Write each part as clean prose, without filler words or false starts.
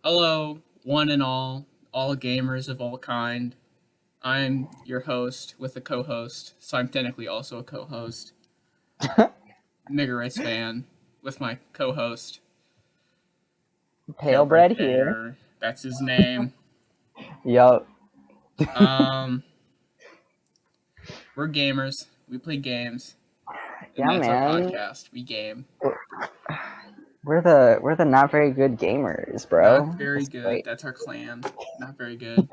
Hello, one and all gamers of all kind. I'm your host with a co-host, so I'm technically also a co-host. MegaRedsFan with my co-host, Pale bread here. Palebreadpainter. That's his name. Yup. Um, we're gamers. We play games, and Yeah, that's our man. podcast. We game. We're the not very good gamers, Not bro. very It's good. great. That's our clan. Not very good.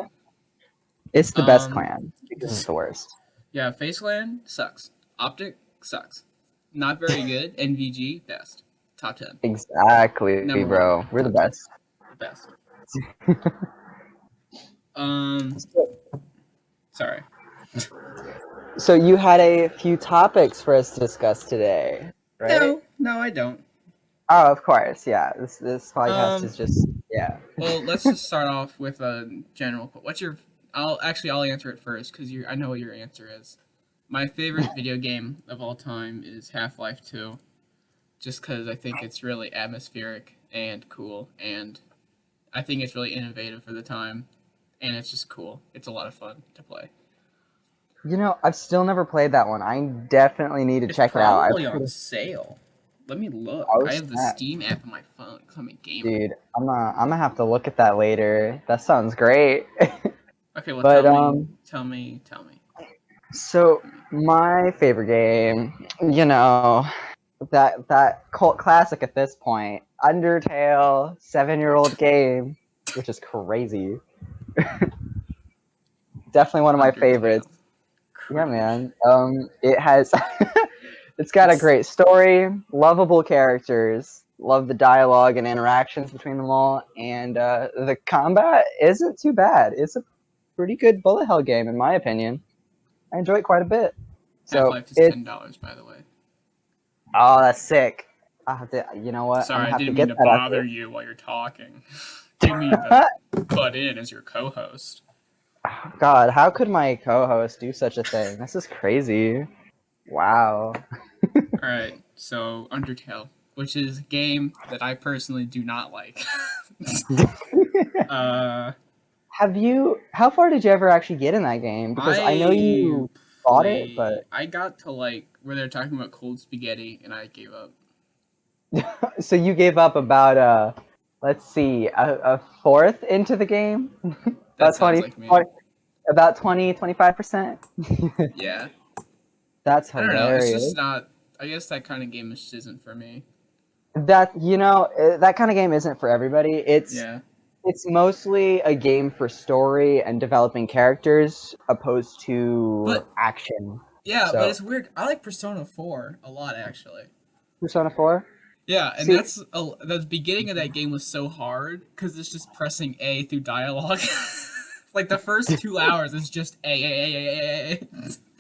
It's the best Um, clan because it's the worst. yeah, Faceland sucks. Optic sucks. Not very good. NVG best. Top 10. Exactly, Number one. bro. We're the Top 10. best. The best. Um, sorry. So you had a few topics for us to discuss today, right? No, I don't. Oh, of course. Yeah. This podcast Um, is just well, let's just start off with a general. What's your? I'll answer it first because I know what your answer is. My favorite video game of all time is Half-Life 2, just because I think it's really atmospheric and cool, and I think it's really innovative for the time, and it's just cool. It's a lot of fun to play. I've still never played that one. I definitely need to It's check it out. I've probably heard on of, sale. Let me look. oh I have the snap. Steam app on my phone because I'm a gamer. Dude, I'm gonna have to look at that later. That sounds great. Okay, well, But tell me, so tell me. my favorite game, that cult classic at this point, Undertale, 7-year-old game, which is crazy. Definitely one of my Undertale. favorites. Yeah, Cringe. man. It has, it's got a It's great story, lovable characters, love the dialogue and interactions between them all, and the combat isn't too bad. It's a pretty good bullet hell game, in my opinion. I enjoy it quite a bit. Half So Life is it's $10, by the way. oh, that's sick. I have to, you know what? I'm Sorry, gonna I have to didn't mean get to that bother after. you while you're talking. Didn't mean to butt in as your co-host. God, how could my co-host do such a thing? This is crazy. Wow. All right, so Undertale, which is a game that I personally do not like. uh, Have you? How far did you ever actually get in that game? Because I know I you bought it, but I got to like where they're talking about cold spaghetti, and I gave up. so you gave up about let's see, a fourth into the game. That about sounds 20, like me. 20 about 25%. Yeah, That's I don't know. It's hilarious. just not. I guess that kind of game just isn't for me. That kind of game isn't for everybody. Yeah. It's mostly a game for story and developing characters opposed to But action. yeah, but So, it's weird. I like Persona 4 a lot actually. Persona 4? Yeah, and See, the beginning of that game was so hard because it's just pressing A through dialogue. Like the first 2 hours is just A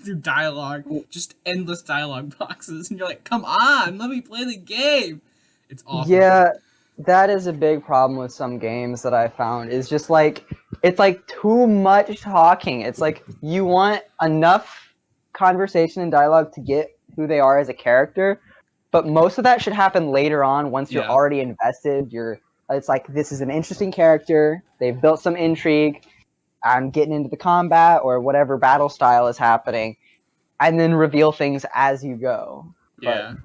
through dialogue, just endless dialogue boxes, and you're like, come on, let me play the game. It's awful. yeah, that is a big problem with some games that I found is just like it's like too much talking. It's like you want enough conversation and dialogue to get who they are as a character, but most of that should happen later on once you're Yeah, already invested. It's like this is an interesting character. They've built some intrigue. I'm getting into the combat or whatever battle style is happening, and then reveal things as you go. But yeah,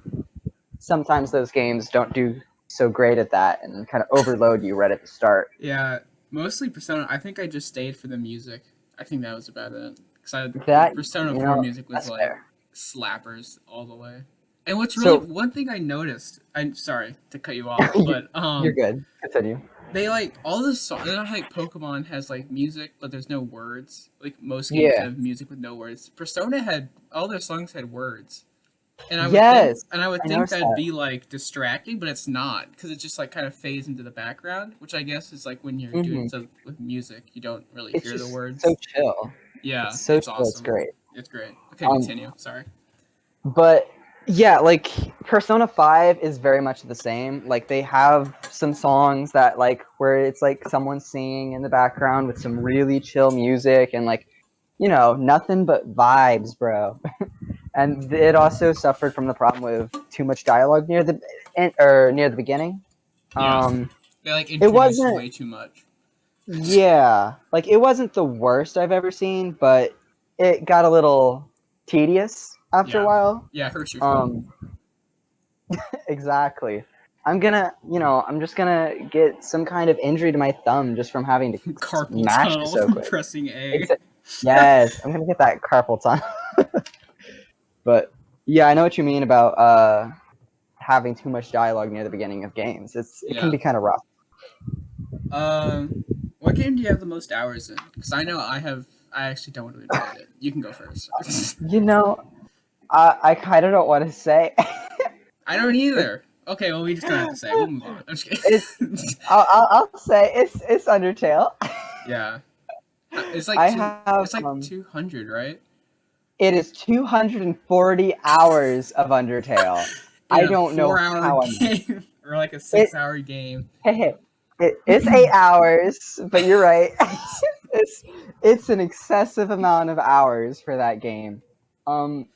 sometimes those games don't do so great at that and kind of overload you right at the start. yeah. Mostly Persona. I think I just stayed for the music. I think that was about it. Because the That Persona 4 music was that's like fair. slappers all the way. And what's really So one thing I noticed, I'm sorry to cut you off, you, but you're good. Continue. they like all the songs. Not like Pokemon has like music, but there's no words. Like most games Yeah. have music with no words. Persona had all their songs had words, Yes, and I would I think noticed that'd that. be like distracting, but it's not because it just like kind of fades into the background, which I guess is like when you're doing hmm stuff with music, you don't really It's hear the just so words. chill. Yeah, It's so it's chill. It's awesome. great. It's great. Okay, Um, continue. Sorry. but yeah, like Persona 5 is very much the same. Like they have some songs that like where it's like someone singing in the background with some really chill music and like nothing but vibes, bro. And it also suffered from the problem with too much dialogue near the beginning. Yeah. They like It introduced wasn't. way too much. Yeah, like it wasn't the worst I've ever seen, but it got a little tedious after a Yeah, while. yeah, it hurts your thumb. Um, exactly. I'm just gonna get some kind of injury to my thumb just from having to Carpal smash it tunnel so from quick. pressing A. Exa- yes, I'm gonna get that carpal tunnel. But yeah, I know what you mean about having too much dialogue near the beginning of games. It can Yeah. be kind of rough. Um, what game do you have the most hours in? Because I know I have. I actually don't really played it. You can go first. You know, I kind of don't want to say. I don't it's either. Okay, well we just don't have to say. We'll move on. I'm just it's kidding. I'll say it's Undertale. Yeah, it's like I two. have It's like 200, right? it is 240 hours of Undertale. In I a don't know 4-hour how I'm game or like a it. 6-hour game. Hey, it's 8 hours, but you're right. it's it's an excessive amount of hours for that game. Um,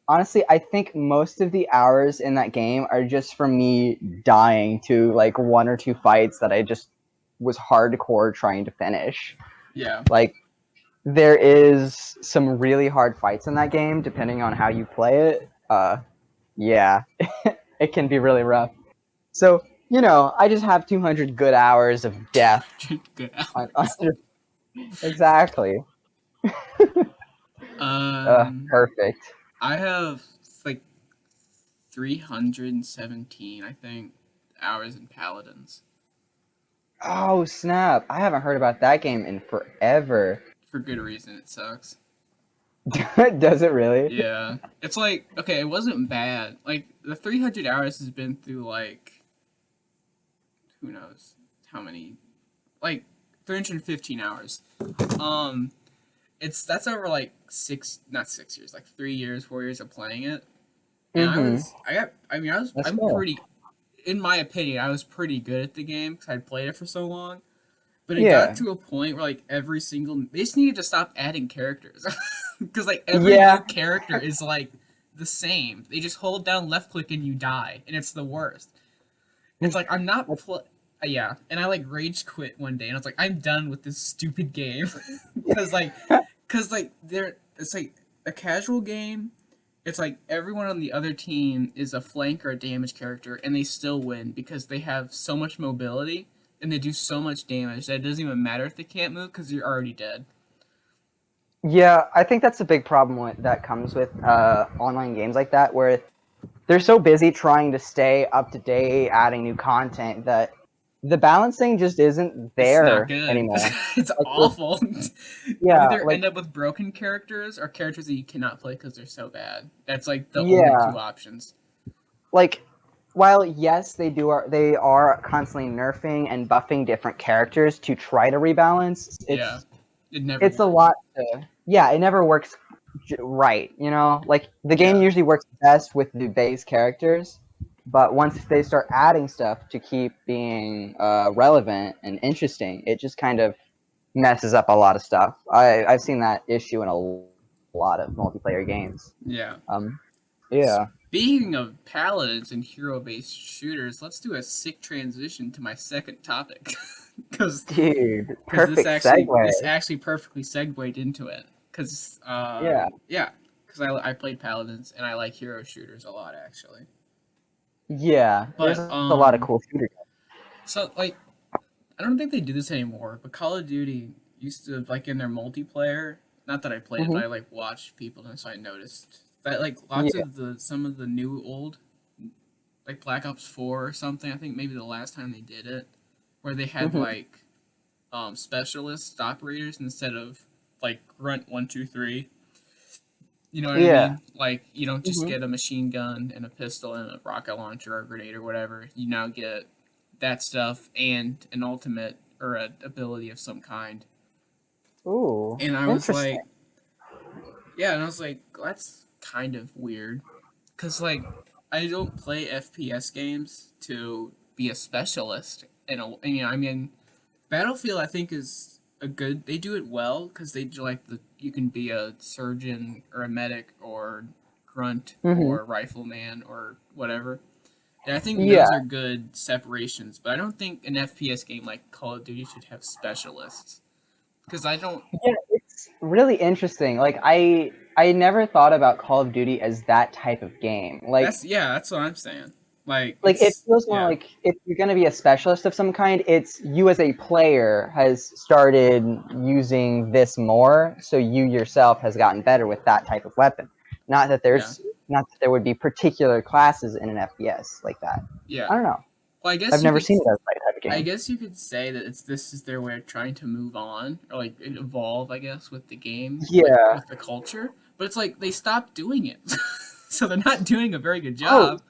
honestly, I think most of the hours in that game are just from me dying to like one or two fights that I just was hardcore trying to finish. Yeah. Like there is some really hard fights in that game, depending on how you play it. Yeah, it can be really rough. So I just have 200 good hours of death. 200 good On, hours. exactly. Um, Perfect. I have like 317, I think, hours in Paladins. Oh snap! I haven't heard about that game in forever. For good reason, it sucks. Does it really? Yeah. It's like, okay, it wasn't bad. Like, the 300 hours has been through, like, who knows how many? Like, 315 hours. Um, that's over, like, not 6 years, like 3 years, 4 years of playing it. And Mm-hmm. That's I'm cool. pretty, in my opinion, I was pretty good at the game because I'd played it for so long. But it got Yeah. to a point where like they just needed to stop adding characters because like every Yeah. new character is like the same. They just hold down left click and you die, and it's the worst. It's like I'm not yeah, and I like rage quit one day, and I was like, I'm done with this stupid game because it's like a casual game. It's like everyone on the other team is a flank or a damage character, and they still win because they have so much mobility and they do so much damage that it doesn't even matter if they can't move because you're already dead. Yeah, I think that's a big problem that comes with online games like that, where they're so busy trying to stay up to date, adding new content that the balancing just isn't It's not there good. anymore. It's Like, awful. You yeah, either like end up with broken characters or characters that you cannot play because they're so bad. That's like the only yeah, two options. like while yes, they are constantly nerfing and buffing different characters to try to rebalance. Yeah, it never It's a works. lot. Yeah, it never works right. Like the game Yeah, usually works best with the base characters, but once they start adding stuff to keep being relevant and interesting, it just kind of messes up a lot of stuff. I've seen that issue in a lot of multiplayer games. yeah. Um, yeah. Speaking of paladins and hero-based shooters, let's do a sick transition to my second topic, because Dude, perfect segue. this actually perfectly segued into it. Because Yeah. yeah, because I played paladins and I like hero shooters a lot actually. Yeah. There's But a lot of cool shooters. so like I don't think they do this anymore. But Call of Duty used to like in their multiplayer. Not that I played it, but Hmm. I like watched people and so I noticed that like lots Yeah. of the some of the new old like Black Ops 4 or something. I think maybe the last time they did it, where they had Hmm. like specialist operators instead of like grunt 1 2 3. You know what I Yeah. mean? Like you don't just Hmm. get a machine gun and a pistol and a rocket launcher or a grenade or whatever. You now get that stuff and an ultimate or an ability of some kind. Ooh, And I was interesting. like, yeah, and I was like, that's kind of weird, cause like I don't play FPS games to be a specialist. I mean, Battlefield I think is a good. They do it well because they do like you can be a surgeon or a medic or grunt Hmm. or rifleman or whatever. And I think Yeah, those are good separations, but I don't think an FPS game like Call of Duty should have specialists because I don't. yeah, it's really interesting. Like I never thought about Call of Duty as that type of game. That's yeah, that's what I'm saying. Like Like it it's feels more yeah, like if you're going to be a specialist of some kind, it's you as a player has started using this more, so you yourself has gotten better with that type of weapon. Not that yeah, there's not that there would be particular classes in an FPS like that. yeah. I don't know. Well, I've never seen it as that type of I game. guess you could say that it's this is their way of trying to move on or like evolve, I guess, with the game, like Yeah. with the culture. But it's like they stopped doing it, so they're not doing a very good Oh, job.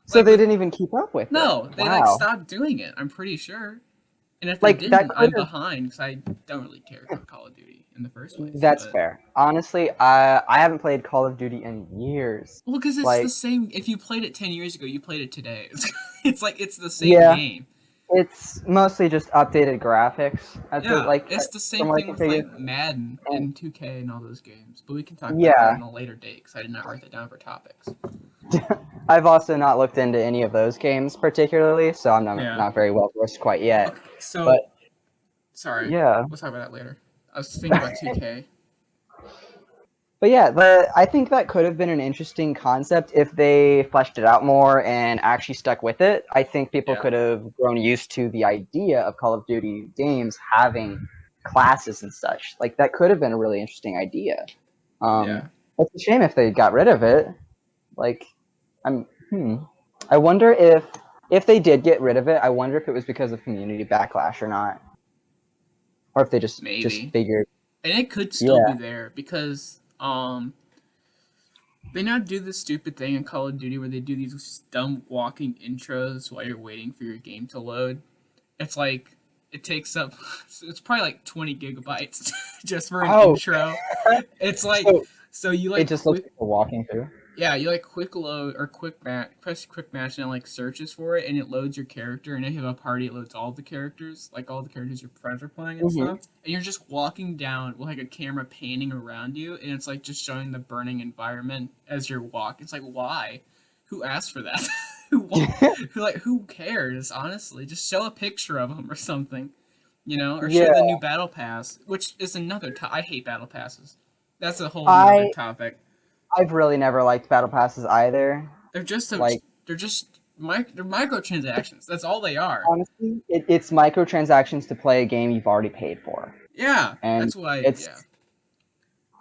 so Like they with didn't even keep up with it. no, they like Wow. stopped doing it. I'm pretty sure. And if they Like that didn't, could I'm have. behind because I don't really care about Call of Duty in the first place. That's But fair. Honestly, I haven't played Call of Duty in years. well, because it's the Like, same. If you played it 10 years ago, you played it today. It's like it's the same yeah, game. it's mostly just updated graphics. That's what, Yeah, like it's the from same what I thing can with figure. like Madden And and 2K and all those games. But we can talk about that yeah, on a later date because I did not write that down for topics. I've also not looked into any of those games particularly, so I'm Yeah. not very well versed quite yet. Okay. But So sorry, yeah, we'll talk about that later. I was thinking about 2K. but yeah, I think that could have been an interesting concept if they fleshed it out more and actually stuck with it. I think people Yeah. could have grown used to the idea of Call of Duty games having classes and such. Like that could have been a really interesting idea. Yeah. It's a shame if they got rid of it. Like, I'm. I wonder if they did get rid of it. I wonder if it was because of community backlash or not, or if they just Maybe. figured. And it could still Yeah. be there because they now do this stupid thing in Call of Duty where they do these dumb walking intros while you're waiting for your game to load. It's like it takes up it's probably like 20 gigabytes just for an Oh, intro. It's like so so you it like just looks quick like we're walking through. yeah, you like quick load or press quick match and it like searches for it and it loads your character and if you have a party it loads all the characters, like all the characters your friends are playing and Hmm. stuff. And you're just walking down with like a camera panning around you and it's like just showing the burning environment as you're walking. It's like why? Who asked for that? Who cares, honestly? Just show a picture of them or something, or show Yeah, the new battle pass, which is another I hate battle passes. That's a whole nother I topic. I've really never liked battle passes either. They're just a, Like they're just they're microtransactions. That's all they are. honestly, it's microtransactions to play a game you've already paid for, Yeah, and that's why. it's Yeah,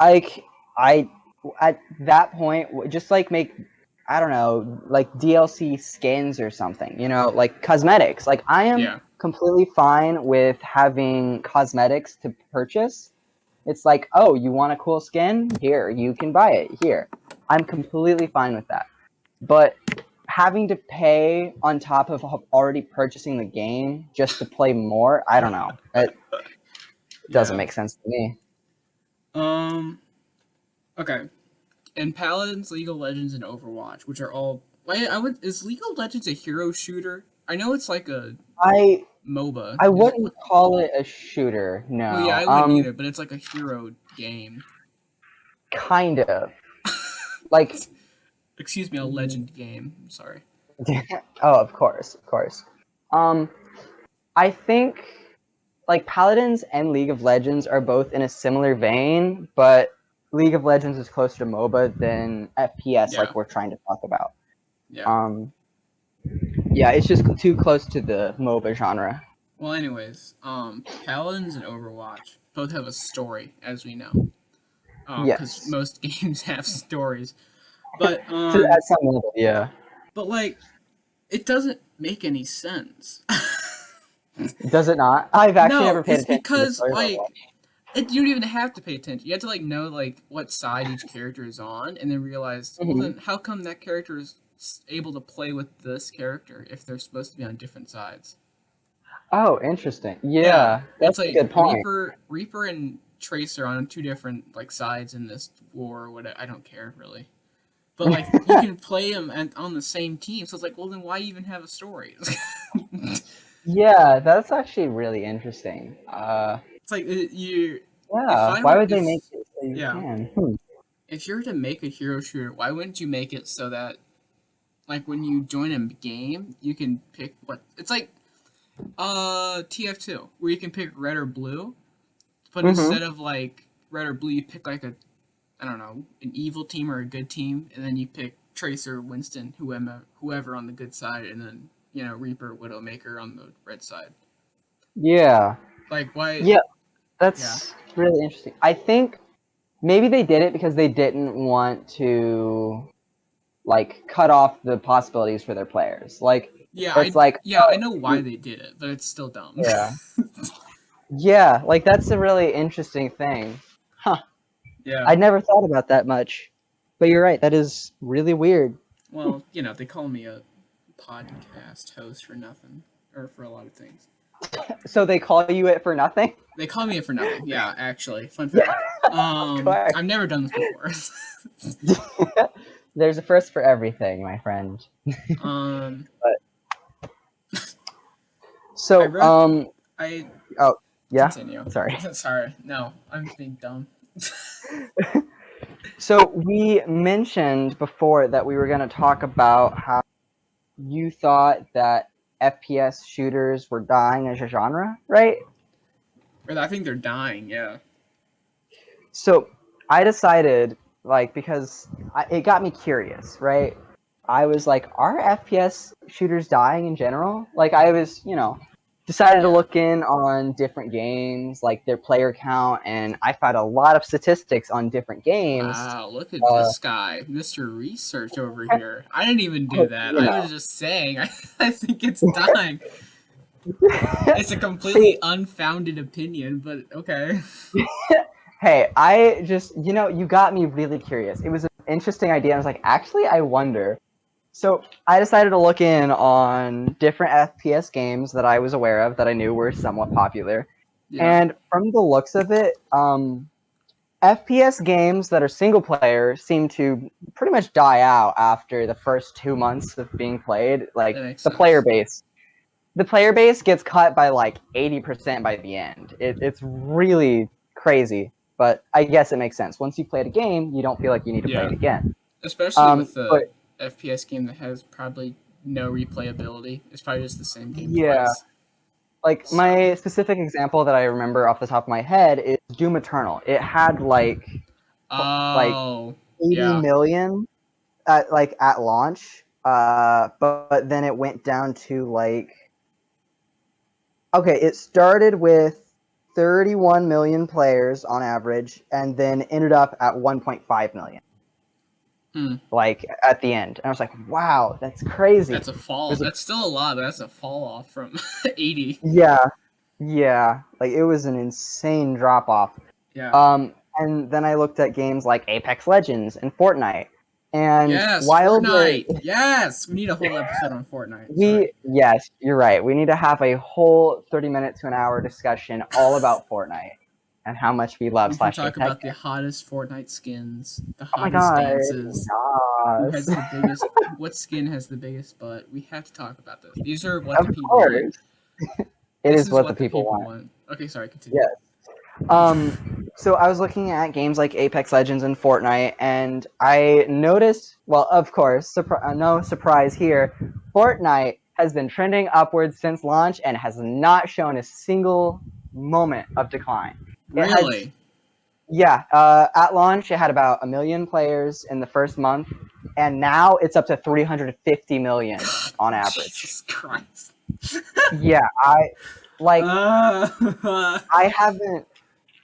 like I at that point just like make I don't know like DLC skins or something, like cosmetics. Like I am yeah, completely fine with having cosmetics to purchase. It's like, oh, you want a cool skin? Here, you can buy it here. I'm completely fine with that. But having to pay on top of already purchasing the game just to play more, I don't know. It doesn't yeah. make sense to me. Um. Okay. And Paladins, League of Legends, and Overwatch, which are all. Wait, is League of Legends a hero shooter? I know it's like a I MOBA. I Is wouldn't call it a shooter, well, yeah, no. I wouldn't either, but it's like a hero game. Kind of. Like, Excuse me, a legend game. I'm sorry. oh, of course, of course. Um, I think like Paladins and League of Legends are both in a similar vein, but League of Legends is closer to MOBA than FPS, Yeah, like we're trying to talk about. yeah. Um, yeah, it's just too close to the MOBA genre. Well, anyways, Paladins and Overwatch both have a story, as we know. Because Yes, most games have stories, but at some level, yeah. like, it doesn't make any sense. Does it not? I've actually No, never paid it's attention to the because story like level. you don't even have to pay attention. You have to like know like what side each character is on, and then realize, well, Hmm. then how come that character is able to play with this character if they're supposed to be on different sides? Oh, interesting. Yeah, Yeah, it's that's a like good point. Reaper and Tracer on two different like sides in this war. Or whatever. I don't care really, but like you can play them on the same team. So it's like, well, then why even have a story? Yeah, that's actually really interesting. It's like you if Yeah, I why were would they make is it so you yeah can? if you were to make a hero shooter, why wouldn't you make it so that like when you join a game, you can pick what it's like. TF2, where you can pick red or blue, but Mm-hmm. instead of like red or blue, you pick like a I don't know an evil team or a good team, and then you pick Tracer, Winston, whoever on the good side, and then Reaper, Widowmaker on the red side. Yeah. Like why? Yeah, Yeah, that's really interesting. I think maybe they did it because they didn't want to like cut off the possibilities for their players. Like yeah, it's like, I know why they did it, but it's still dumb. yeah. Yeah, like that's a really interesting thing. Huh. Yeah. I never thought about that much. But you're right, that is really weird. Well, they call me a podcast host for nothing, or for a lot of things. So they call you it for nothing? They call me it for nothing. Yeah, actually, fun Yeah, fact. of course. I've never done this before. There's a first for everything, my friend. um, I So, wrote. I oh, yeah, continue. sorry. Sorry, no, I'm being dumb. So we mentioned before that we were going to talk about how you thought that FPS shooters were dying as a genre, right? Or I think they're dying. Yeah. So I decided, like, because it got me curious, right? I was like, are FPS shooters dying in general? Like, I was, decided to Yeah. look in on different games, like their player count, and I found a lot of statistics on different games. Wow, look at this guy, Mr. Research over here. I didn't even do that. You I know, was just saying. I think it's dying. It's a completely see, unfounded opinion, but okay. hey, I just, you got me really curious. It was an interesting idea. I was like, actually, I wonder. So I decided to look in on different FPS games that I was aware of that I knew were somewhat popular. Yeah. And from the looks of it, FPS games that are single player seem to pretty much die out after the first 2 months of being played. That Like makes the player sense. base. The player base gets cut by like 80% by the end. It's really crazy, but I guess it makes sense. Once you played a game, you don't feel like you need to play Yeah. it again. Especially with But the FPS game that has probably no replayability. It's probably just the same game yeah, twice. like So, my specific example that I remember off the top of my head is Doom Eternal. It had like oh, 80 yeah. million at launch, but then it went down to like, okay, it started with 31 million players on average, and then ended up at 1.5 million. Hmm. Like at the end, and I was like, "Wow, that's crazy." That's a fall. There's a, That's still a lot, but that's a fall off from 80. yeah, yeah, like it was an insane drop off. Yeah. And then I looked at games like Apex Legends and Fortnite, and Yes, while they're Fortnite. Yes, we need a whole episode on Fortnite. Sorry. yes, you're right. We need to have a whole 30 minute to an hour discussion all about Fortnite and how much we love We can slash hate talk that about the game. hottest Fortnite skins, the Oh my hottest god, dances, who yes. has the biggest, what skin has the biggest butt. We have to talk about this. These are what Of the people want. course, it This is is what the what the people people want. want. Okay, sorry, continue. Yeah. So I was looking at games like Apex Legends and Fortnite, and I noticed, well, of course, no surprise here, Fortnite has been trending upwards since launch and has not shown a single moment of decline. It has, Really? yeah, at launch it had about 1 million players in the first month, and now it's up to 350 million on average. Jesus Christ. Yeah, like Uh, I haven't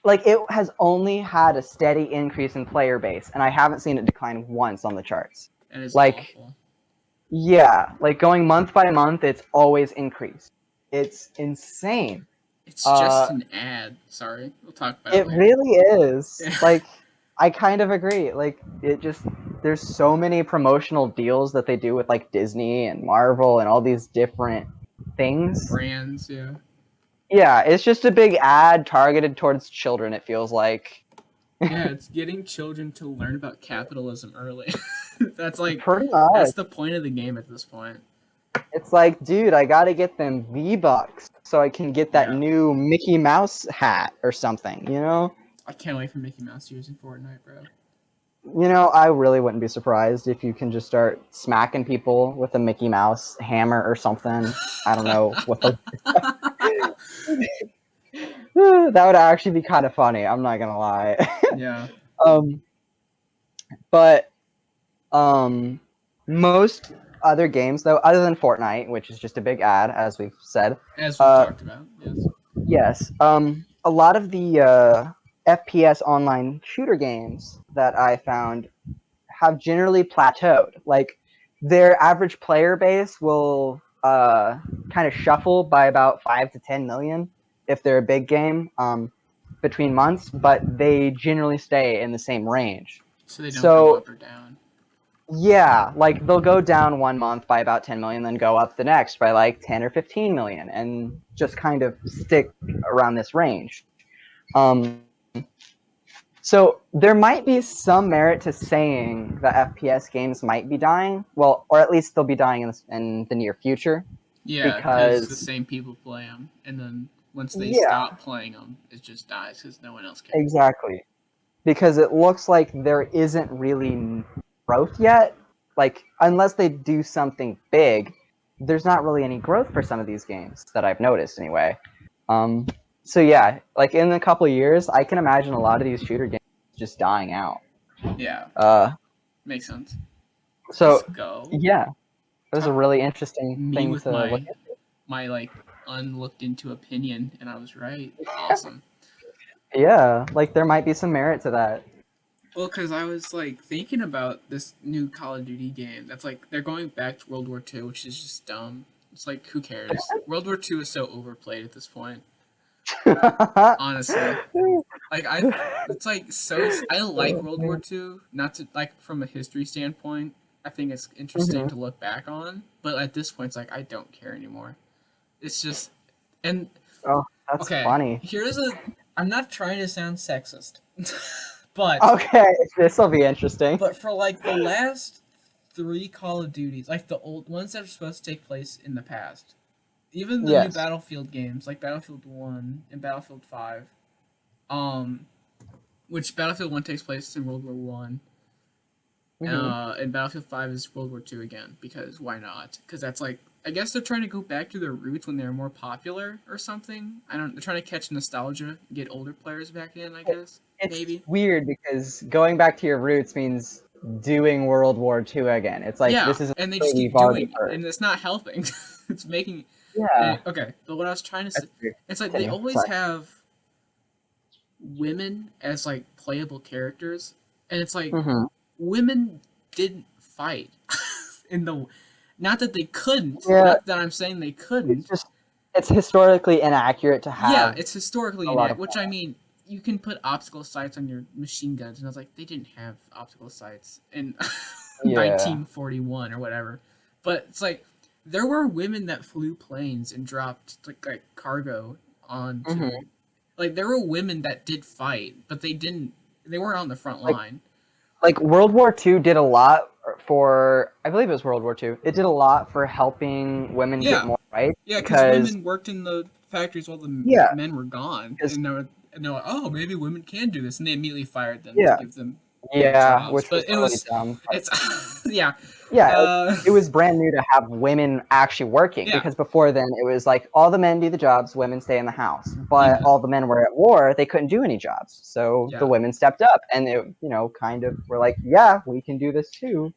like it has only had a steady increase in player base, and I haven't seen it decline once on the charts. that is Like, awful. yeah, like going month by month, it's always increased. It's insane. It's just Uh, an ad. Sorry. We'll talk about it it later. really is. Like, I kind of agree. Like, there's so many promotional deals that they do with like Disney and Marvel and all these different things. Brands, yeah. Yeah, it's just a big ad targeted towards children, it feels like. Yeah, it's getting children to learn about capitalism early. Pretty much. That's the point of the game at this point. It's like, dude, I gotta get them V-Bucks so I can get that Yeah. new Mickey Mouse hat or something, you know? I can't wait for Mickey Mouse using Fortnite, bro. You know, I really wouldn't be surprised if you can just start smacking people with a Mickey Mouse hammer or something. I don't know what the that would actually be kind of funny. I'm not gonna lie. Yeah, um, but um, most other games though, other than Fortnite, which is just a big ad, as we've said, as we've uh, talked about. Yes. yes, a lot of the FPS online shooter games that I found have generally plateaued. Like their average player base will kind of shuffle by about 5 to 10 million if they're a big game between months, but they generally stay in the same range. So they don't go So up or down. yeah, like they'll go down one month by about 10 million, then go up the next by like 10 or 15 million, and just kind of stick around this range. Um, So there might be some merit to saying that FPS games might be dying. Well, or at least they'll be dying in the near future, Yeah, because the because same people play them, and then once they yeah, stop playing them, it just dies because no one else cares. exactly. Because it looks like there isn't really growth yet. Like unless they do something big, there's not really any growth for some of these games that I've noticed anyway. Um, so yeah, like in a couple of years, I can imagine a lot of these shooter games just dying out. Yeah, Uh, makes sense. Let's so go. yeah, it was a Talk really interesting me thing with to look my like unlooked into opinion, and I was right. Awesome. at. Yeah, like there might be some merit to that. Well, because I was like thinking about this new Call of Duty game. That's like they're going back to World War II, which is just dumb. It's like who cares? World War II is so overplayed at this point. Honestly, like it's like so. I like World War II, not to like from a history standpoint. I think it's interesting Mhm. to look back on, but at this point, it's like I don't care anymore. It's just and Oh, that's okay. funny. Here's a. I'm not trying to sound sexist, but Okay, this will be interesting. for like the last three Call of Duties, like the old ones that are supposed to take place in the past, even the new Yes. Battlefield games, like Battlefield 1 and Battlefield 5, um, which Battlefield 1 takes place in World War 1, Hmm. and Battlefield 5 is World War 2 again, because why not? Because that's like, I guess they're trying to go back to their roots when they were more popular or something. I don't, they're trying to catch nostalgia, get older players back in, I guess. It's Maybe. weird because going back to your roots means doing World War II again. It's like Yeah, this is a and they just thing keep we've already doing it, heard. and it's not helping. It's making Yeah, okay. But what I was trying to say, that's weird. it's like they Continue. always Sorry. have women as like playable characters, and it's like Hmm. women didn't fight in the. Not that they couldn't. Yeah, Not that I'm saying they it's couldn't. just it's historically inaccurate to Yeah, have it's historically a lot inaccurate. of. Which I mean, you can put optical sights on your machine guns, and I was like, they didn't have optical sights in Yeah. 1941 or whatever. But it's like there were women that flew planes and dropped like cargo onto. Hmm. Like there were women that did fight, but they didn't. They weren't on the front Like line. World War II did a lot for, I believe it was World War II. It did a lot for helping women get Yeah, more rights yeah, because because women worked in the factories while the yeah, men were gone, because and they're like, oh, maybe women can do this, and they immediately fired them to yeah, give them big yeah, jobs. which was But it totally was, dumb. But it's, yeah, yeah, like, uh, it was brand new to have women actually working yeah, because before then it was like all the men do the jobs, women stay in the house. But yeah, all the men were at war, they couldn't do any jobs, so the yeah, women stepped up and it, kind of were like, yeah, we can do this too.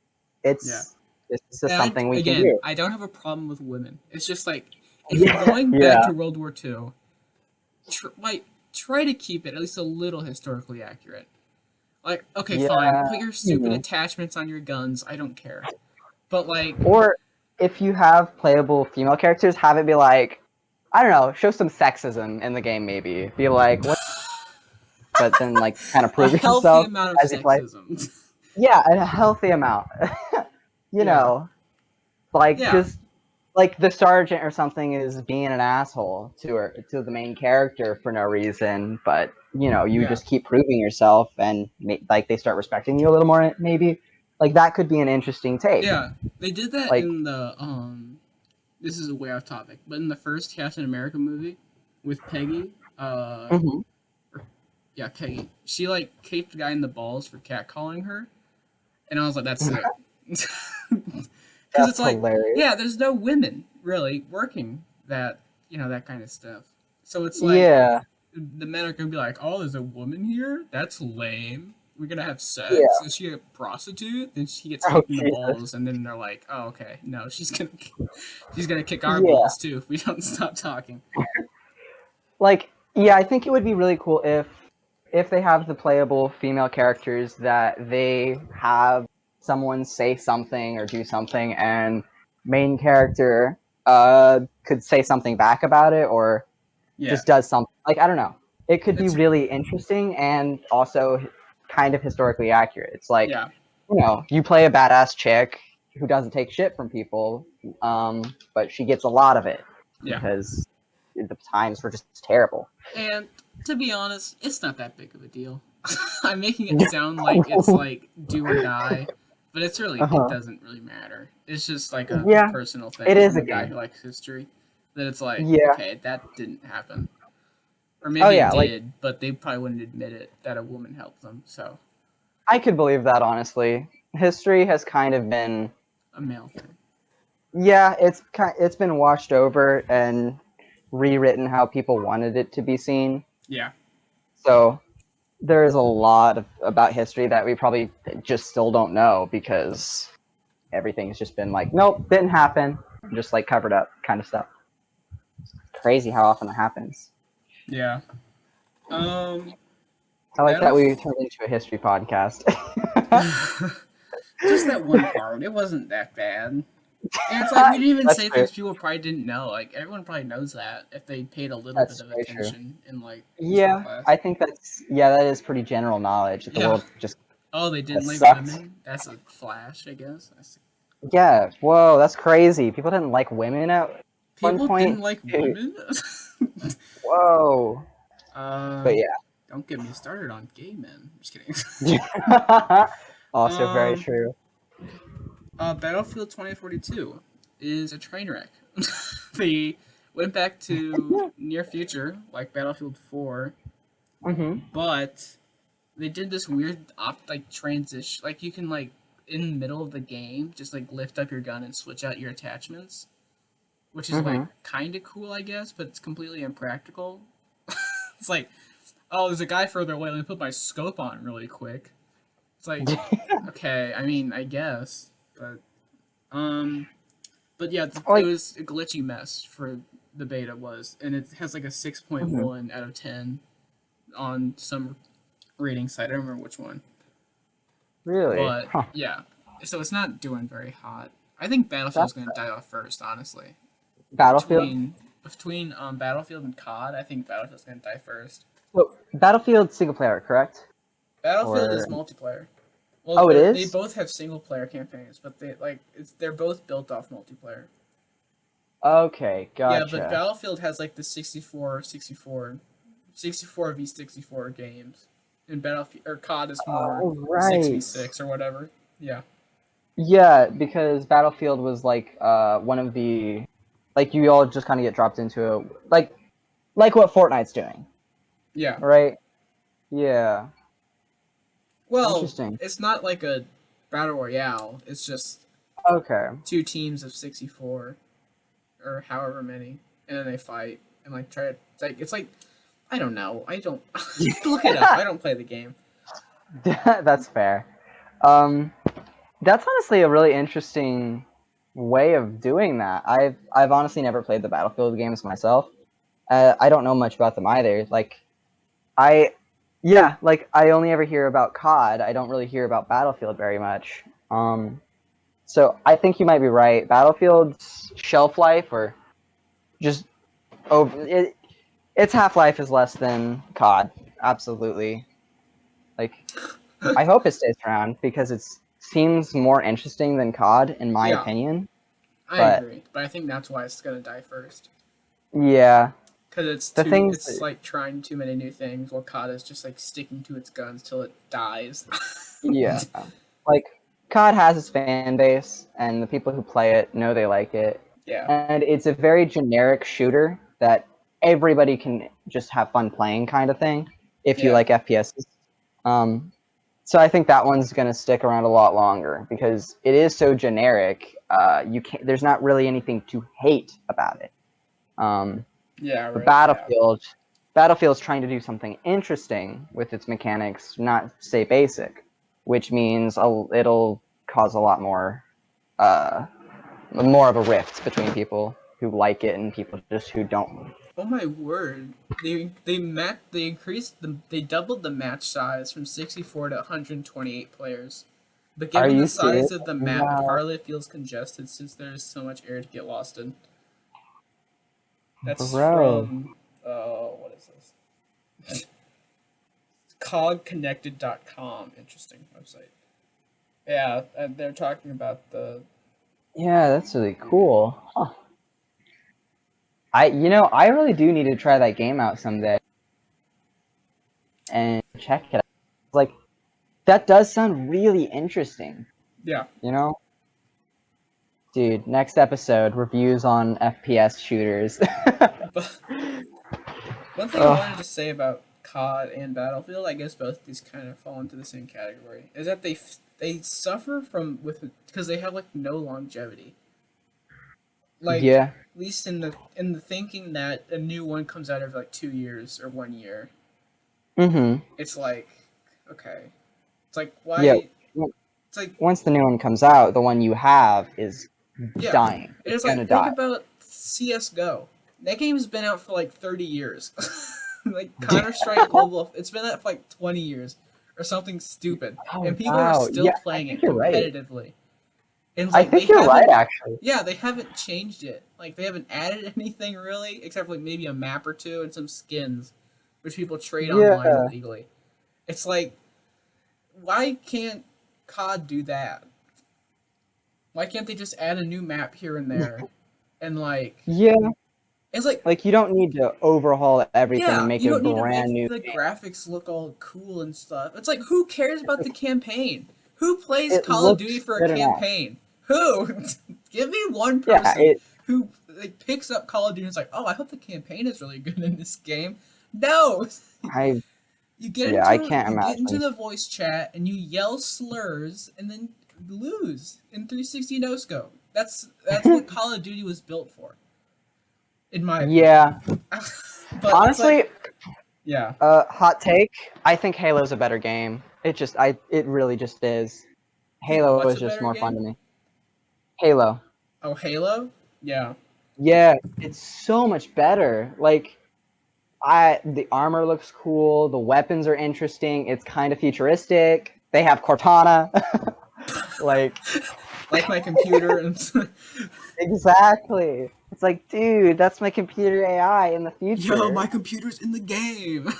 yeah. This is just And something we can again, do. I don't have a problem with women. It's just like if you're Yeah, going back yeah, to World War II, like try to keep it at least a little historically accurate. Like, okay, fine, yeah. put your stupid Hmm. attachments on your guns. I don't care. But like, Or if you have playable female characters, have it be like, I don't know, show some sexism in the game. Maybe be like, what? But then like kind of a prove healthy yourself amount of as you play. sexism. Yeah, a healthy amount. you Yeah, know, like yeah, just like the sergeant or something is being an asshole to her, to the main character for no reason, but you yeah, just keep proving yourself and like they start respecting you a little more. Maybe like that could be an interesting take. yeah. They did that Like, in the This is a way off topic, but in the first Captain America movie with Peggy, mhm. or, yeah, Peggy, she like kicked the guy in the balls for catcalling her, And I was like, that's sick. Because That's it's like, hilarious. yeah, there's no women really working that, that kind of stuff. So it's like, Yeah. the men are gonna be like, oh, there's a woman here? That's lame. We're gonna have sex? Yeah. Is she a prostitute? Then she gets Oh kicked in the Jesus. balls, and then they're like, oh, okay, no, she's gonna kick our Yeah. balls too if we don't stop talking. Like, yeah, I think it would be really cool if they have the playable female characters that they have someone say something or do something and main character could say something back about it or Yeah, just does something. Like, I don't know. It could be it's really interesting and also kind of historically accurate. It's like, yeah, you play a badass chick who doesn't take shit from people, but she gets a lot of it yeah. because the times were just terrible. And to be honest, it's not that big of a deal. I'm making it sound like it's like do or die, but it Uh-huh. doesn't really matter. It's just like a Yeah, personal it thing is from a a guy who game. likes history. That it's like, Yeah. okay, that didn't happen. Or Oh maybe it yeah, like did, but they probably wouldn't admit it that a woman helped them. So, I could believe that honestly. History has kind of been, a male thing. yeah, it's been washed over and rewritten how people wanted it to be seen. Yeah. So there's a lot about history that we probably just still don't know because everything's just been like, nope, didn't happen, just like covered up kind of stuff. Crazy how often it happens. Yeah. Um, I like that we Battlefield. turned into a history podcast. Just that one part. It wasn't that bad. And it's like we didn't even That's say true. things people probably didn't know. Like everyone probably knows that if they paid a little bit That's of very true. attention in like history Yeah, class. I think that is pretty general knowledge. The Yeah. world just Oh, they didn't has like sucked. women. That's a flash, I guess. Yeah, whoa, that's crazy. People didn't like women at one People didn't point. like Dude, women. whoa. uh, But yeah. don't get me started on gay men. Just kidding. Also very um, true. Battlefield 2042 is a train wreck. They went back to near future like Battlefield 4, Mm-hmm. but they did this weird like transition. Like you can like in the middle of the game just like lift up your gun and switch out your attachments, which is like Mm-hmm. kind of cool, I guess, but it's completely impractical. It's like, oh, there's a guy further away. Let me put my scope on really quick. It's like, okay, I mean, I guess, um, but yeah, it Like, was a glitchy mess for the beta was, and it has like a mhm. 6.1 out of 10 on some rating site. I don't remember which one, Really? but Huh. yeah, so it's not doing very hot. I think Battlefield's That's gonna die off first, honestly. Battlefield. Between Battlefield and COD, I think Battlefield's gonna die first. So, Battlefield single player, correct? Battlefield is Or multiplayer. Well, oh, it they is? both have single player campaigns, but they're both built off multiplayer. Okay, Yeah, but gotcha. Battlefield has like the 64 v 64 games, and Battlefield or COD is more Oh, 6v6 right. or whatever. Yeah, Yeah, because Battlefield was like one of the like you all just kind of get dropped into a like what Fortnite's doing, yeah. right? Yeah. Well, Interesting. it's not like a battle royale. It's just Okay. two teams of 64 or however many, and then they fight and like try to it's like I don't know. I don't look it up. I don't play the game. That's fair. Um, that's honestly a really interesting way of doing that. I've honestly never played the Battlefield games myself. I don't know much about them either. I, yeah, like I only ever hear about COD. I don't really hear about Battlefield very much. So I think you might be right. Battlefield's shelf life, or just over its half life, is less than COD. Absolutely. Like I hope it stays around because it seems more interesting than COD, in my Yeah, opinion. I But agree, but I think that's why it's gonna die first. yeah, Because the things, it's like trying too many new things, while COD is just like sticking to its guns till it dies. yeah, like COD has its fan base, and the people who play it know they like it, Yeah, and it's a very generic shooter that everybody can just have fun playing, kind of thing. If you yeah, like FPSs, um, So I think that one's going to stick around a lot longer because it is so generic. You can't. There's not really anything to hate about it. Yeah, But right. Yeah. Battlefield's trying to do something interesting with its mechanics, not stay basic, which means it'll cause a lot more of a rift between people who like it and people just who don't. Oh my word! They doubled the match size from 64 to 128 players. But Are given the you serious? size of the map, it No, hardly feels congested since there is so much air to get lost in. That's bro. from what is this? Cogconnected.com. Interesting website. Yeah, they're talking about the. Yeah, that's really cool. Huh. I really do need to try that game out someday and check it out. Like, that does sound really interesting, Yeah. you know? Dude, next episode, reviews on FPS shooters. But one thing I Ugh, wanted to say about COD and Battlefield, I guess both these kind of fall into the same category, is that they suffer from with because they have like no longevity. Like yeah. at least in the thinking that a new one comes out every like 2 years or 1 year, Mm-hmm. it's like okay, it's like Yeah. why it's like Once the new one comes out, the one you have is yeah, dying. It's it's gonna like think die. about CS:GO. That game's been out for like 30 years. Like Counter Strike Global, it's been out for like 20 years or something stupid, Oh and people are wow. still Yeah, I playing think it you're right. competitively. And I like they think you're right, haven't, actually. yeah, they haven't changed it. Like they haven't added anything really, except for like maybe a map or two and some skins, which people trade online Yeah. illegally. It's like, why can't COD do that? Why can't they just add a new map here and there? And like, Yeah. it's like, Like, you don't need to overhaul everything and yeah, make you a don't need to brand make new the game. graphics look all cool and stuff. It's like, who cares about the campaign? Who plays It Call of Duty looks for a good enough. campaign? Who? Give me one Yeah, person who like picks up Call of Duty and is like, oh, I hope the campaign is really good in this game. No, I yeah, I can't you get into imagine. the voice chat and you yell slurs and then lose in 360 no scope. That's what Call of Duty was built for, in my opinion. Yeah. But it's like, Honestly, yeah. hot take, I think Halo's a better game. It really just is. Think Halo what's is a just better more fun game? to me. Halo. Oh, Halo? Yeah. Yeah, it's so much better. Like, the armor looks cool, the weapons are interesting, it's kind of futuristic. They have Cortana. Like, Like my computer and exactly. It's like, dude, that's my computer AI in the yo, future. my computer's in the game.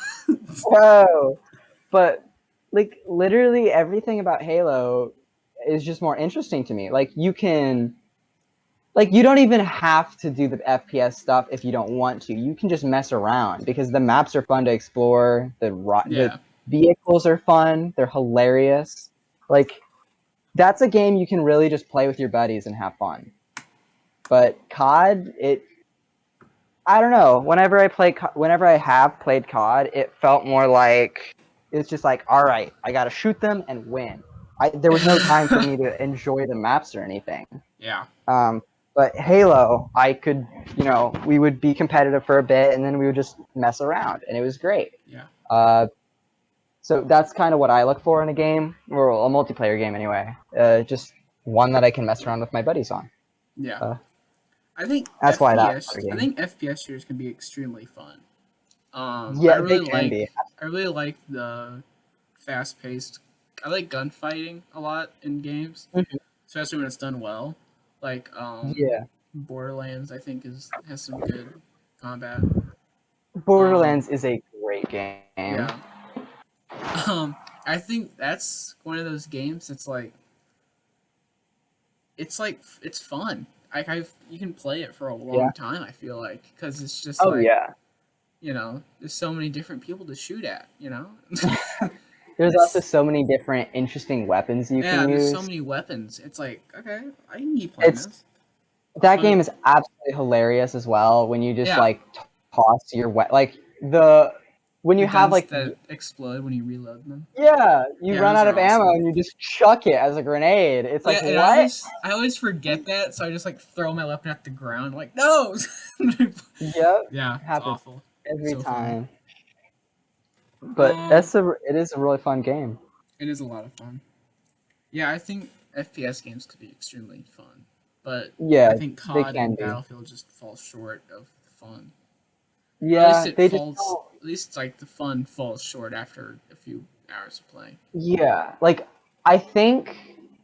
Whoa. But like literally everything about Halo is just more interesting to me. You don't even have to do the FPS stuff if you don't want to. You can just mess around because the maps are fun to explore. The Yeah. vehicles are fun. They're hilarious. Like, that's a game you can really just play with your buddies and have fun. But COD, I don't know. Whenever I have played COD, it felt more like it's just like, all right, I gotta shoot them and win. There was no time for me to enjoy the maps or anything. Yeah. Um, but Halo, we would be competitive for a bit, and then we would just mess around, and it was great. Yeah. Uh, so that's kind of what I look for in a game, or a multiplayer game anyway. Just one that I can mess around with my buddies on. Yeah. Uh, I think that's why that's a I game. think FPS shooters can be extremely fun. Yeah, they can be. I really like the fast paced. I like gunfighting a lot in games, Mhm. especially when it's done well. Like Yeah. Borderlands, I think has some good combat. Um, Borderlands is a great game. yeah. Um, I think that's one of those games that's like it's fun. Like you can play it for a Yeah. long time. I feel like because it's just Oh like yeah. there's so many different people to shoot at. There's also It's so many different interesting weapons you can yeah. There's so use. many weapons. It's like okay, I can keep playing It's this. That But game is absolutely hilarious as well when you just yeah, like toss your like the when The you have guns like that explode when you reload them. yeah, you Yeah, run those out are of ammo awesome. and you just chuck it as a grenade. It's Yeah, like and what? I always forget that, so I just like throw my weapon at the ground, like no. Yep, Yeah, it's happens awful. every So fun. time. But Um, it is a really fun game. it is a lot of fun. Yeah, I think FPS games could be extremely fun, but Yeah, I think they COD can and be. Battlefield just fall short of the fun. Or at least Yeah, it they just falls. don't. At least like the fun falls short after a few hours of playing. Yeah, like I think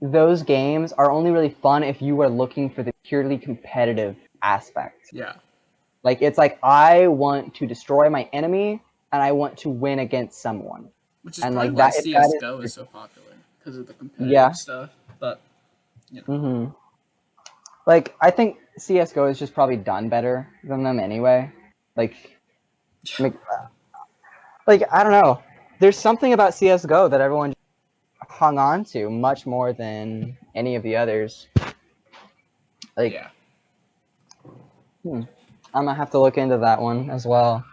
those games are only really fun if you are looking for the purely competitive aspect. Yeah, Like it's like I want to destroy my enemy and I want to win against someone. which is And probably like why that if that CS:GO is is so popular because of the competitive yeah. stuff. But you know, Mhm. Like I think CS:GO is just probably done better than them anyway. Like like, I don't know. There's something about CS:GO that everyone hung on to much more than any of the others. Like yeah. I'm gonna have to look into that one as well.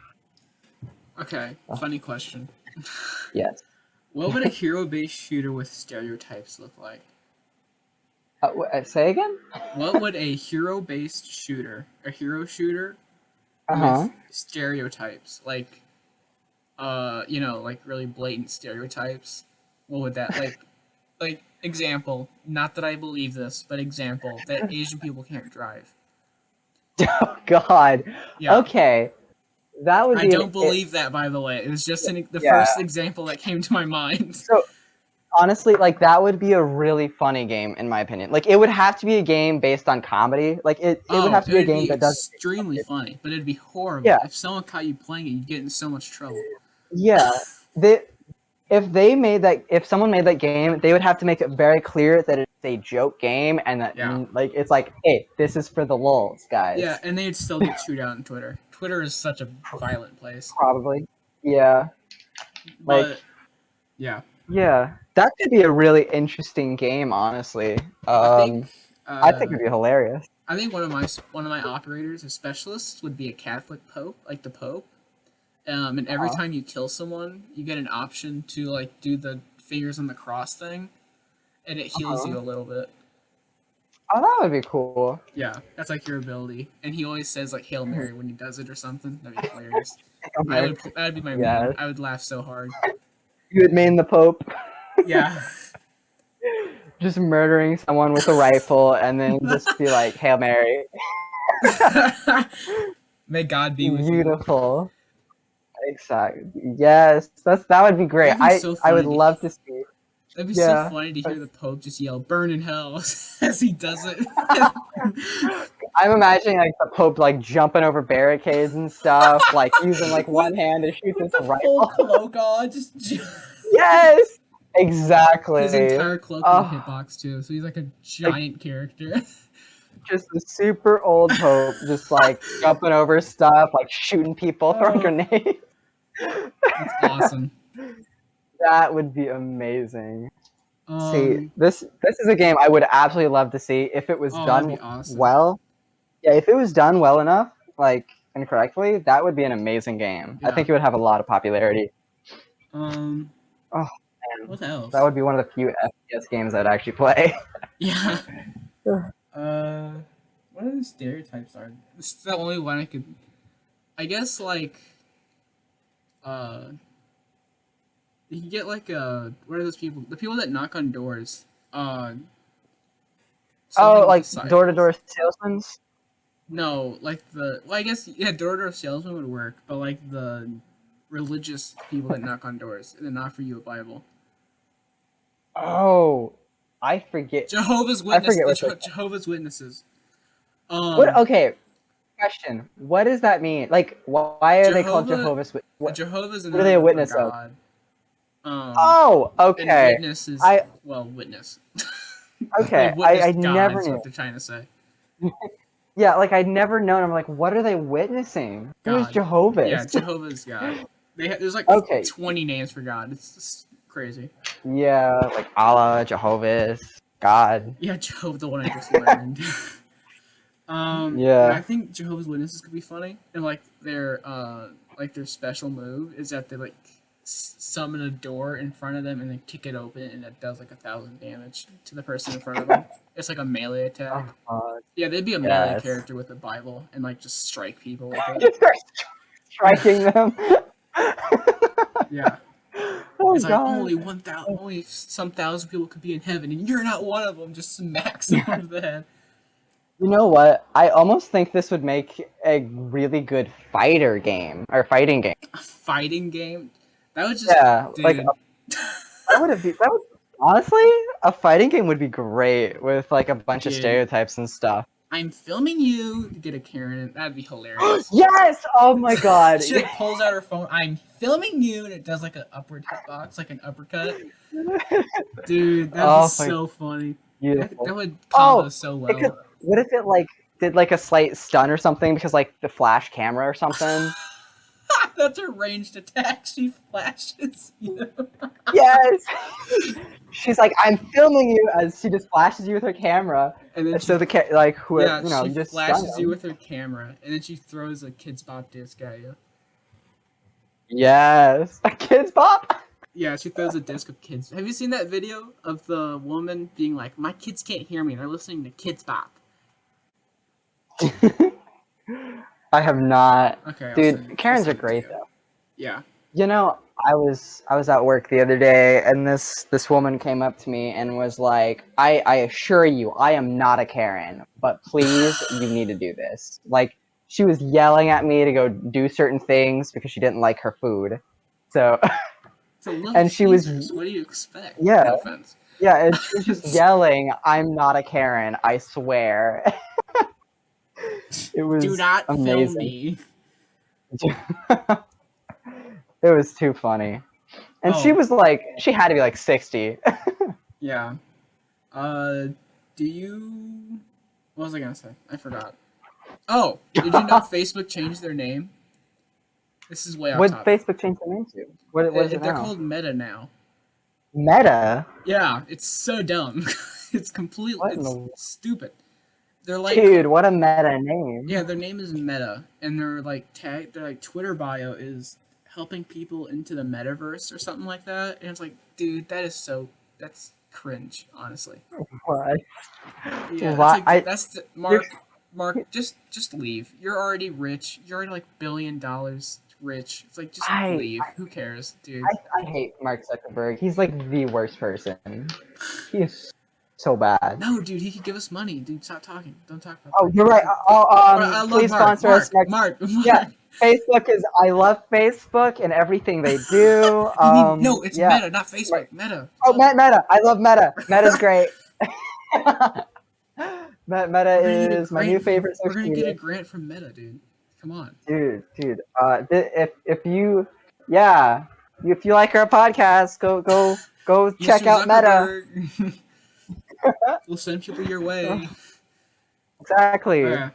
Okay, funny question. Yes. What would a hero-based shooter with stereotypes look like? Say again? What would a hero-based shooter, a hero shooter Uh huh. with stereotypes, like like really blatant stereotypes? What would that like example, not that I believe this, but example that Asian people can't drive. Oh God. Yeah. Okay, that would I be an don't believe that, by the way. It was just the yeah. first example that came to my mind. So honestly, like that would be a really funny game in my opinion. Like it would have to be a game based on comedy. Like it would Oh, have to it be a would game be that doesn't. extremely funny, but it'd be Yeah, horrible. If someone caught you playing it, you'd get in so much trouble. yeah. They if someone made that game, they would have to make it very clear that it's a joke game and that Yeah. like it's like, hey, this is for the lulz, Yeah, guys. and they'd still get chewed out on Twitter. Twitter is such a violent place. Probably. Yeah. Like But yeah, yeah, that could be a really interesting game, honestly. I think I think uh, it'd be hilarious. I think one of my operators or specialists would be a Catholic Pope, like the Pope. And every Uh-huh. time you kill someone, you get an option to like do the fingers on the cross thing, and it heals Uh-huh. you a little bit. Oh, that would be cool. Yeah, that's like your ability. And he always says like Hail Mary when he does it or something. That'd be hilarious. Okay. That'd be my main. Yes. I would laugh so hard. You would main the Pope, Yeah. just murdering someone with a rifle, and then just be like, "Hail Mary." May God be with you. Beautiful. Exactly. Yes, that would be great. That'd be so I would funny. love to see. That'd be so Yeah. funny to hear the Pope just yell "Burn in hell" as he does it. I'm imagining like the Pope like jumping over barricades and stuff, like using like with one hand to shoot with this the full rifle. cloak on, just Yes, his exactly. entire cloak is a Oh, hitbox too, so he's like a like giant character. just a super old Pope, just like jumping over stuff, like shooting people, throwing Oh, grenades. that's awesome. That would be amazing. See, Um, this is a game I would absolutely love to see if it was oh, that'd be done awesome. well. Yeah, if it was done well enough, like and correctly, that would be an amazing game. I Yeah. think it would have a lot of popularity. Um, Oh man, what that else? would be one of the few FPS games I'd actually play. Yeah. Uh, what other stereotypes are? This is the only one I could. I guess like uh, you get like what are those people? The people that knock on doors. Oh, Something like door-to-door disciples. salesmen. No, like I guess yeah, door-to-door salesman would work, but like the religious people that knock on doors and then offer you a Bible. Oh, I forget. Jehovah's I Witness, forget the what they're. Jehovah's Witnesses. What? Um, Okay, question. What does that mean? Like, why are they called Jehovah, Jehovah's? Jehovah's What are they another a word for witness of? God. Um, Oh, and okay. witness is I well, witness. okay. They've witnessed I God. never Is knew. what they're trying to say. Yeah, like I'd never known. I'm like, what are they witnessing? Who is God. Yeah, Jehovah's? Jehovah's God. There's like Okay. 20 names for God. It's just crazy. Yeah, like Allah, Jehovah's, God. Yeah, Jehovah, the one I just learned. Yeah, I Yeah. think Jehovah's Witnesses could be funny, and like their like their special move is that they like summon a door in front of them and then kick it open, and it does like 1,000 damage to the person in front of them. It's like a melee attack. Oh, Yeah, they'd be a melee yes. character with a Bible and like just strike people with it. You start striking them. Yeah. Oh It's like god. only some thousand people could be in heaven, and you're not one of them. Just smacks them over the head. You know what? I almost think this would make a really good fighter game or fighting game. A fighting game? That would just Yeah, dude. like that would honestly a fighting game would be great with like a bunch of Dude. stereotypes and stuff. I'm filming you to get a Karen. That'd be hilarious. Yes! Oh my god. She like, pulls out her phone. I'm filming you, and it does like an upward hitbox, like an uppercut. Dude, that'd be so funny. Beautiful. That would combo so well. What if it like did like a slight stun or something because like the flash camera or something? That's her ranged attack. She flashes you. Yes. She's like, I'm filming you as she just flashes you with her camera, and then so the like whoever she just flashes you with her camera, and then she throws a Kids Bop disc at you. Yes, a Kids Bop. Yeah, she throws a disc of Kids. Have you seen that video of the woman being like, "My kids can't hear me; they're listening to Kids Bop"? I have not. Okay, dude, Karens are great though. Yeah. You know, I was at work the other day, and this woman came up to me and was like, I assure you, I am not a Karen, but please, you need to do this. Like, she was yelling at me to go do certain things because she didn't like her food. So, and she was. What do you expect? Yeah. No offense. Yeah, and she was just yelling, "I'm not a Karen, I swear." It was do not amazing. film me. It was too funny. And she was like, she had to be like 60. Yeah. Do you... What was I gonna say? I forgot. Oh, did you know Facebook changed their name? This is way off topic. What did Facebook change their name to? What is it They're now? called Meta now. Meta? Yeah, it's so dumb. It's completely stupid. They're like, dude, what a meta name. Yeah, their name is Meta, and their like Twitter bio is helping people into the metaverse or something like that. And it's like, dude, that's cringe, honestly. What? Yeah, what? Mark, just leave. You're already rich. You're already like $1 billion rich. It's like, just leave. Who cares, dude? I hate Mark Zuckerberg. He's like the worst person. He is so bad. No, dude, he could give us money. Dude, stop talking. Don't talk about that. You're right. Please sponsor us. Mark. Yeah, Facebook is. I love Facebook and everything they do. No, it's Meta, not Facebook. Meta. Oh, Meta. I love Meta. Meta's great. Meta is my new favorite social media. We're gonna get a grant from Meta, dude. Come on. Dude. If you like our podcast, go check out Meta. We'll send people your way. Exactly. Okay.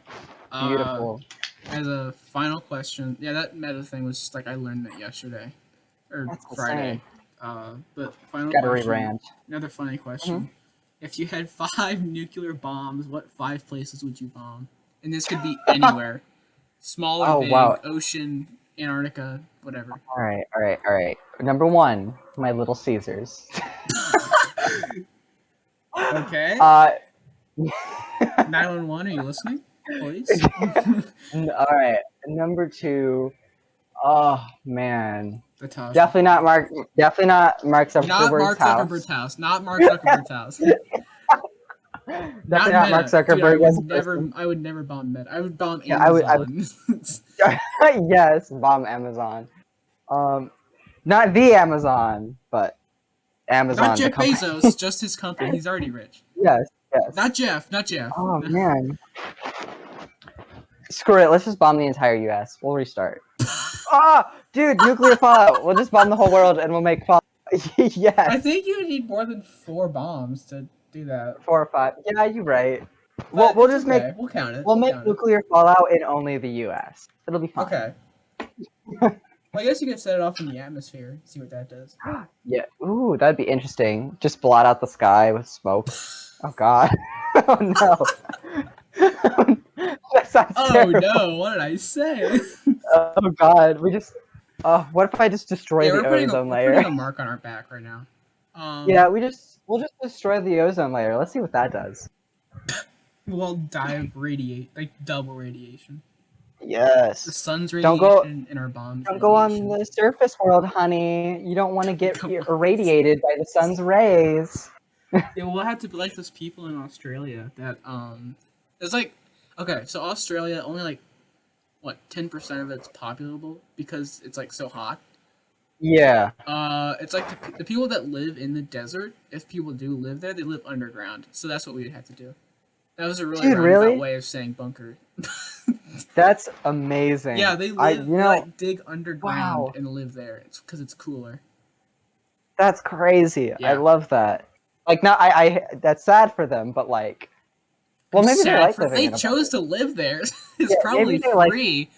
Beautiful. As a final question, yeah, that Meta thing was just like I learned that yesterday or Friday. But final question. Another funny question. Mm-hmm. If you had 5 nuclear bombs, what 5 places would you bomb? And this could be anywhere. Small or big, ocean, Antarctica, whatever. All right. Number 1, my Little Caesars. Okay. 911, are you listening? Please. All right. Number 2. Oh man. Definitely not Mark Zuckerberg's house. Not Mark Zuckerberg's house. Definitely not Mark Zuckerberg. Dude, I would never bomb Meta. I would bomb Amazon. Yes, bomb Amazon. Not the Amazon, but Amazon. Not Jeff Bezos, just his company. He's already rich. Yes. Not Jeff. Oh man. Screw it. Let's just bomb the entire U.S. We'll restart. Dude, nuclear fallout. We'll just bomb the whole world and we'll make fallout. Yes. I think you would need more than 4 bombs to do that. 4 or 5. Yeah, you're right. We'll just make. We'll count it. We'll make nuclear fallout in only the U.S. It'll be fine. Okay. Well, I guess you could set it off in the atmosphere. See what that does. Yeah. Ooh, that'd be interesting. Just blot out the sky with smoke. Oh God. Oh no. That sounds terrible. No! What did I say? Oh God, we just. What if I just destroy Yeah, the we're putting ozone we're putting layer? a mark on our back right now. Yeah, we'll just destroy the ozone layer. Let's see what that does. We'll die of double radiation. The Yes. sun's Don't go. radiation and our bomb's Don't go on radiation. the surface world, honey. You don't want to get Come on. irradiated by the sun's rays. Yeah, we'll have to be like those people in Australia that it's like okay, so Australia only like what 10% of it's populable because it's like so hot. Yeah. It's like the people that live in the desert. If people do live there, they live underground. So that's what we would have to do. That was a really Dude, roundabout really? way of saying bunker. That's amazing. Yeah, they live. They like dig underground wow. and live there. It's because it's cooler. That's crazy. I Yeah. love that. Like, not I. That's sad for them, but like, well, maybe they like living They in a chose bunker. to live there. It's Yeah, probably maybe they like. free.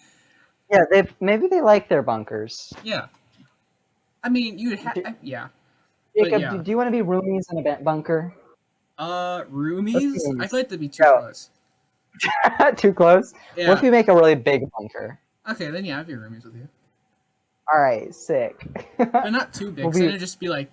Yeah, maybe they like their bunkers. Yeah. I mean, you'd have. Do, Yeah. But Jacob, yeah. do you want to be roomies in a bunker? Let's be Roomies? I roomies. feel like that'd be too No, close. too close. What if Yeah. we make a really big bunker? Okay, then yeah, I'd be roomies with you. All right, sick. But not too big, We'll so then be it'd just be like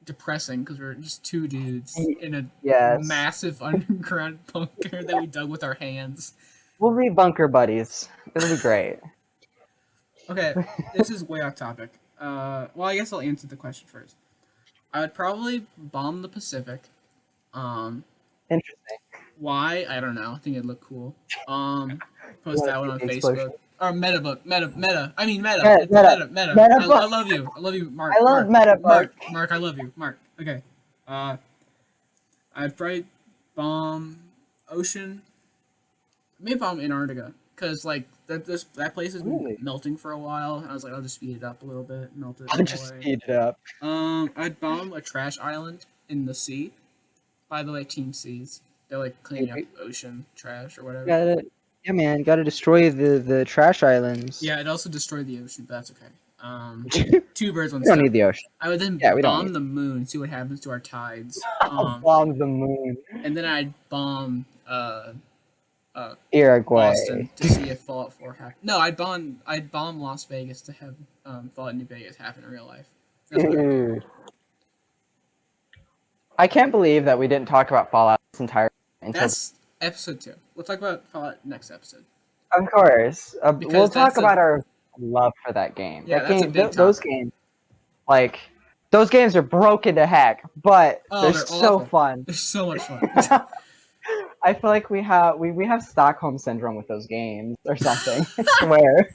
depressing because we're just two dudes in a yes. massive underground bunker that we dug with our hands. We'll be bunker buddies. It'll be great. Okay, this is way off topic. Well, I guess I'll answer the question first. I would probably bomb the Pacific. Interesting. Why? I don't know. I think it'd look cool. Post You that wanna one on see the Facebook. explosion? Or Meta. I mean Meta. Meta, It's Meta. Meta. Meta I love you. I love you, Mark. I love Mark. Metabug. Mark, I love you. Mark. Okay. I'd probably bomb ocean. Maybe bomb Antarctica. Cause like that place has been Really? melting for a while, and I was like, I'll just speed it up a little bit, melt it I'll just away. speed it up. I'd bomb a trash island in the sea. By the way, Team Seas. They're like cleaning up ocean trash or whatever. Yeah, man. Gotta destroy the trash islands. Yeah, it also destroyed the ocean, but that's okay. Two birds, one We don't stone. need the ocetion. I would then Yeah, we don't bomb need the moon, see what happens to our tides. bomb the moon. And then I'd bomb Uruguay. Boston to see if Fallout 4 happened. No, I'd bomb Las Vegas to have Fallout New Vegas happen in real life. That's what I would do. Dude. I can't believe that we didn't talk about Fallout this entire until. That's episode 2. We'll talk about Fallout next episode. Of course. Because we'll talk that's a- about our love for that game. Yeah, that that's a game, big those topic. games, like those games are broken to heck, but Oh, they're they're so awful. fun. They're so much fun. I feel like we have Stockholm syndrome with those games or something. I swear.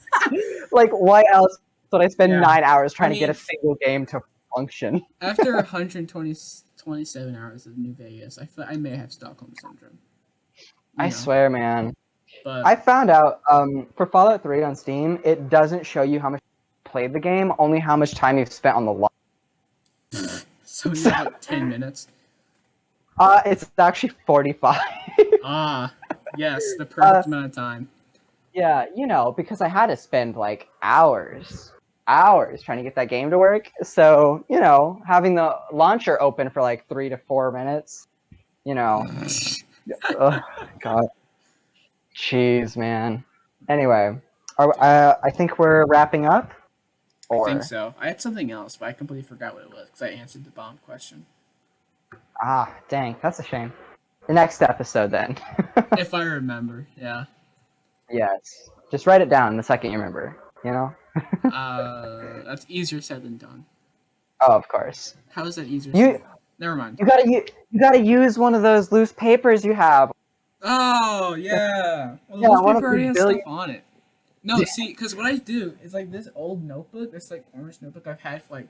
Like, why else would I spend Yeah. 9 hours trying to get a mean- single game to function? After 127 hours of New Vegas, I may have Stockholm syndrome. I swear, man. But I found out for Fallout 3 on Steam, it doesn't show you how much you played the game, only how much time you've spent on the log. so you have like 10 minutes. It's actually 45. Yes, the perfect amount of time. Yeah, because I had to spend like hours trying to get that game to work. So, having the launcher open for like 3 to 4 minutes, oh, God. Jeez, man. Anyway, I think we're wrapping up. I think so. I had something else, but I completely forgot what it was because I answered the bomb question. Dang, that's a shame. The next episode, then. If I remember, yeah. Yes. Just write it down the second you remember, That's easier said than done. Oh, of course. How is that easier You- said? Never mind. You gotta use one of those loose papers you have. Oh, yeah. Well, Yeah, this one paper of the already has billion- stuff on it. No, see, because what I do is like this old notebook, this like orange notebook I've had for like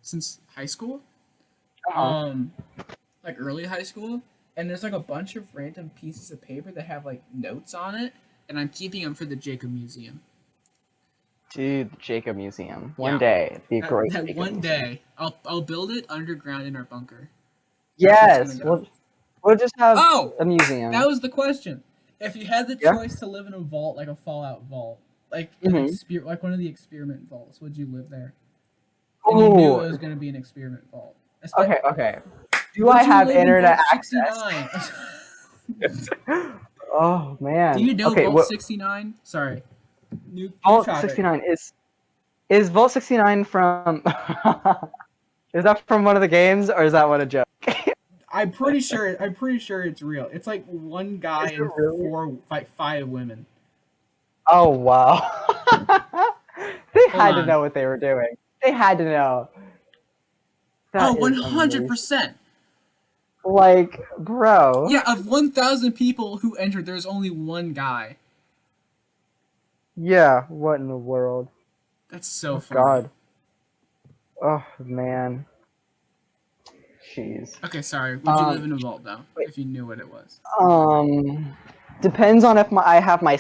since high school. Like early high school. And there's like a bunch of random pieces of paper that have like notes on it, and I'm keeping them for the Jacob Museum. Dude, the Jacob Museum. One Yeah. day, it'd be a great. That Jacob one Museum. day, I'll build it underground in our bunker. Yes, That's what's gonna we'll just have Oh! a museum. That was the question. If you had the Yeah. choice to live in a vault, like a Fallout vault, like like one of the experiment vaults, would you live there? And you knew it was going to be an experiment vault. Okay. Do Would I you have live in internet Vault access? Oh man. Do you know okay, Vault 69? Sorry. New Vault topic. 69 is Vault 69 from is that from one of the games or is that one a joke? I'm pretty sure it's real. It's like one guy Is it and really? five women. Oh wow. They Hold had to on. know what they were doing. They had to know. Oh, That is amazing. 100%. Like, bro. Yeah, of 1,000 people who entered, there's only one guy. Yeah, what in the world? That's so Oh funny. god. Oh man. Jeez. Okay, sorry. Would you live in a Wait. vault though? If you knew what it was. Um depends on if I have my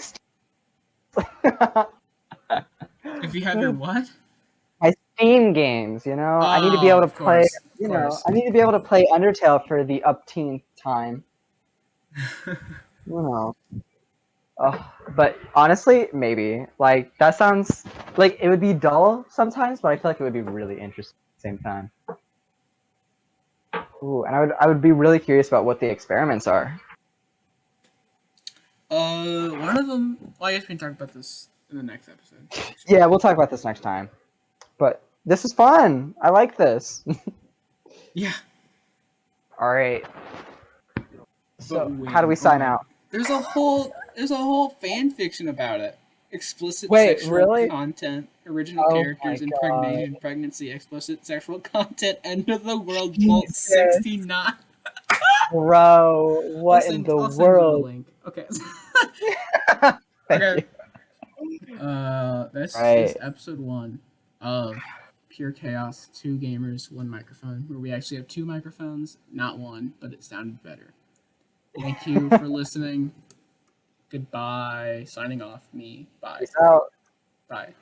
If you have your what? my Steam games, you know? I need to be Oh, able to of play, course, of course. I need to be able to play Undertale for the upteenth time. You know. Oh, but honestly, maybe. Like that sounds like it would be dull sometimes, but I feel like it would be really interesting at the same time. Ooh, and I would be really curious about what the experiments are. One of them. Well, I guess we can talk about this in the next episode. Actually. Yeah, we'll talk about this next time. But this is fun. I like this. Yeah, All right. but So, how do we when? Oh sign my. out? There's a whole fan fiction about it. Explicit Wait, sexual really? content, original Oh my characters, god. impregnation, pregnancy, explicit sexual content, end of the world, Vault Jesus. 69. Bro, what in the I'll send you the world? link. Okay. Thank Okay. you. This is Right. episode 1 of Pure Chaos, 2 gamers, 1 microphone, where we actually have 2 microphones, not 1, but it sounded better. Thank you for listening. Goodbye. Signing off. Me. Bye. Peace out. Bye.